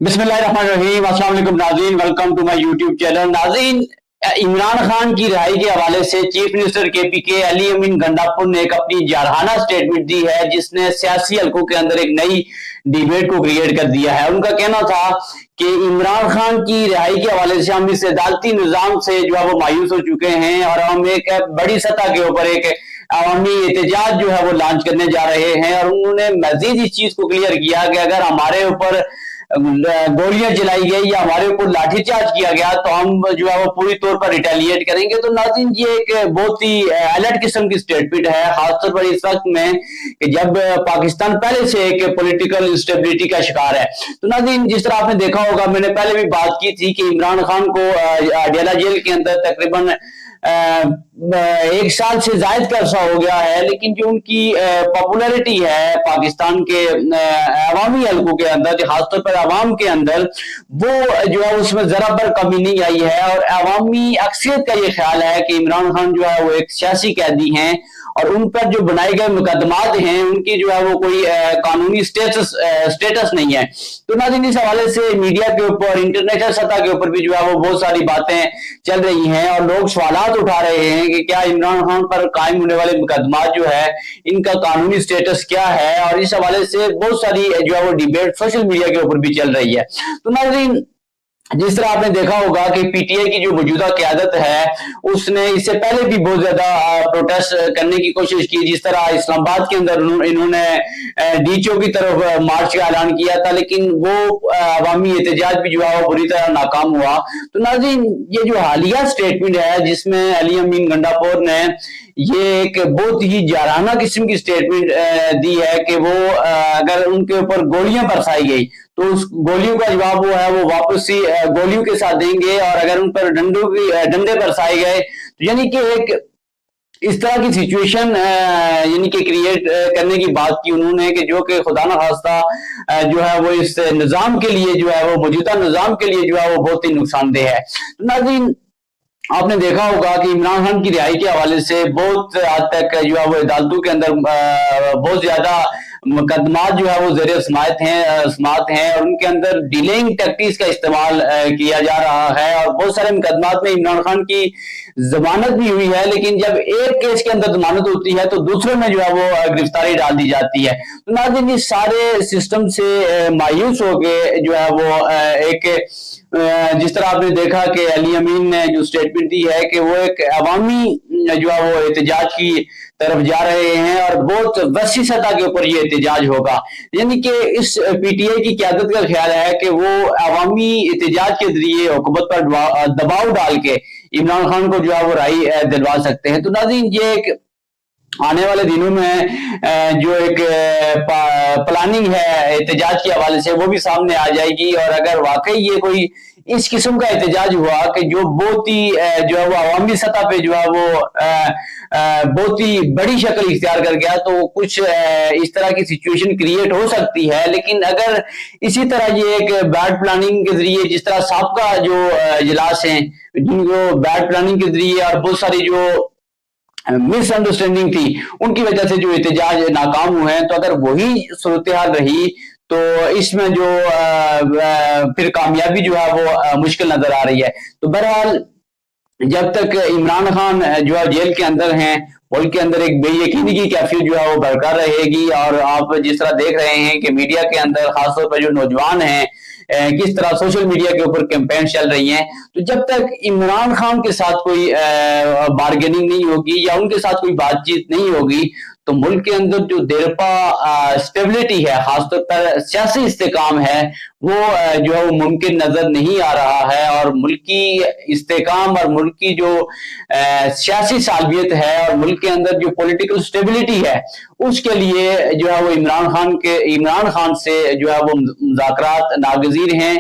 बिस्मिल्लाहिर्रहमानिर्रहीम। अस्सलाम वालेकुम नाज़रीन, welcome to my YouTube channel. नाज़रीन, इमरान खान की रिहाई के हवाले से चीफ मिनिस्टर केपीके अली अमीन गंडापुर ने एक अपनी जारहाना स्टेटमेंट दी है, जिसने सियासी हलकों के अंदर एक नई डिबेट को क्रिएट कर दिया है। उनका कहना था कि इमरान खान की रिहाई के हवाले से हम इस अदालती निज़ाम से जो है वो मायूस हो चुके हैं और हम एक बड़ी सतह के ऊपर एक अवामी एहतजाज जो है वो लॉन्च करने जा रहे हैं। और उन्होंने मजीद इस चीज को क्लियर किया कि अगर हमारे ऊपर गोलियां चलाई गई या हमारे ऊपर लाठीचार्ज किया गया तो हम जो है वो पूरी तौर पर रिटेलिएट करेंगे। तो नाज़रीन, ये एक बहुत ही अलर्ट किस्म की स्टेटमेंट है, खासतौर पर इस वक्त में कि जब पाकिस्तान पहले से एक पॉलिटिकल इंस्टेबिलिटी का शिकार है। तो नाज़रीन, जिस तरह आपने देखा होगा, मैंने पहले भी बात की थी कि इमरान खान को अडियाला जेल के अंदर तकरीबन 1 साल से जायद का अरसा हो गया है, लेकिन जो उनकी पॉपुलैरिटी है पाकिस्तान के अवामी हलकों के अंदर, खासतौर पर अवाम के अंदर, वो जो है उसमें जरा पर कमी नहीं आई है। और अवामी अक्सरियत का ये ख्याल है कि इमरान खान जो है वो एक सियासी कैदी हैं और उन पर जो बनाए गए मुकदमात हैं उनकी जो है वो कोई कानूनी स्टेटस नहीं है। तो नाज़रीन, इस हवाले से मीडिया के ऊपर, इंटरनेशनल सतह के ऊपर भी जो है वो बहुत सारी बातें चल रही हैं और लोग सवालात उठा रहे हैं कि क्या इमरान खान पर कायम होने वाले मुकदमात जो है इनका कानूनी स्टेटस क्या है। और इस हवाले से बहुत सारी जो है वो डिबेट सोशल मीडिया के ऊपर भी चल रही है। तो नाज़रीन, जिस तरह आपने देखा होगा कि पीटीआई की जो मौजूदा क़यादत है उसने इससे पहले भी बहुत ज्यादा प्रोटेस्ट करने की कोशिश की। जिस तरह इस्लामाबाद के अंदर इन्होंने डीचओ की तरफ मार्च का ऐलान किया था, लेकिन वो अवामी एहतजाज भी जो है वो बुरी तरह नाकाम हुआ। तो नाज़रीन, ये जो हालिया स्टेटमेंट है जिसमें अली अमीन गंडापुर ने ये एक बहुत ही जारहाना किस्म की स्टेटमेंट दी है कि वो अगर उनके ऊपर गोलियां बरसाई गई तो उस गोलियों का जवाब वो है वो वापस ही गोलियों के साथ देंगे, और अगर उन पर डंडे बरसाए गए तो यानी कि एक इस तरह की सिचुएशन यानी कि क्रिएट करने की बात की उन्होंने कि जो कि खुदा न खास्ता जो है वो इस निजाम के लिए जो है वो मौजूदा निजाम के लिए जो है वो बहुत ही नुकसानदेह है। तो नाज़रीन, आपने देखा होगा कि इमरान खान की रिहाई के हवाले से बहुत हद तक जो है वो अदालतों के अंदर बहुत ज्यादा मुकदमात जो है वो ज़ेरे समाअत हैं और उनके अंदर डिलेइंग टैक्टिक्स का इस्तेमाल किया जा रहा है। और बहुत सारे मुकदमात में इमरान खान की जमानत भी हुई है, लेकिन जब एक केस के अंदर जमानत होती है तो दूसरे में जो है वो गिरफ्तारी डाल दी जाती है। तो नाज़रीन, इस सारे सिस्टम से मायूस होकर जो है वो एक जिस तरह आपने देखा कि अली अमीन ने जो स्टेटमेंट दी है कि वो एक अवामी जो है वो एहतजाज की तरफ जा रहे हैं और बहुत वसी सतह के ऊपर ये एहतजाज होगा। यानी कि इस पीटीआई की क़यादत का ख्याल है कि वो अवामी एहतजाज के जरिए हुकूमत पर दबाव डाल के इमरान खान को जो है वो राय दिलवा सकते हैं। तो नाज़रीन, ये एक आने वाले दिनों में जो एक प्लानिंग है एहतजाज के हवाले से वो भी सामने आ जाएगी। और अगर वाकई ये कोई इस किस्म का एहतजाज हुआ कि जो बहुत ही जो है वो अवामी सतह पे जो है वो बहुत ही बड़ी शक्ल इख्तियार कर गया तो कुछ इस तरह की सिचुएशन क्रिएट हो सकती है। लेकिन अगर इसी तरह ये एक बैड प्लानिंग के जरिए, जिस तरह साबका जो इजलास हैं जिनको बैड प्लानिंग के जरिए और बहुत सारी जो मिसअंडरस्टैंडिंग थी उनकी वजह से जो एहतजाज नाकाम हुए हैं, तो अगर वही सूरत हाल रही तो इसमें जो फिर कामयाबी जो है वो मुश्किल नजर आ रही है। तो बहरहाल, जब तक इमरान खान जो है जेल के अंदर हैं, मुल्क के अंदर एक बेयकीनी की कैफियत जो है वो बरकरार रहेगी। और आप जिस तरह देख रहे हैं कि मीडिया के अंदर खासतौर पर जो नौजवान हैं किस तरह सोशल मीडिया के ऊपर कैंपेन चल रही हैं, तो जब तक इमरान खान के साथ कोई बार्गेनिंग नहीं होगी या उनके साथ कोई बातचीत नहीं होगी तो मुल्क के अंदर जो देरपा स्टेबिलिटी है, खासतौर पर सियासी इस्तेकाम है, वो जो है वो मुमकिन नजर नहीं आ रहा है। और मुल्की इस्तेकाम और मुल्क की जो सियासी सालबियत है और मुल्क के अंदर जो पॉलिटिकल स्टेबिलिटी है उसके लिए जो है वो इमरान खान से जो है वो मुज़ाकरात नागज़ीर हैं।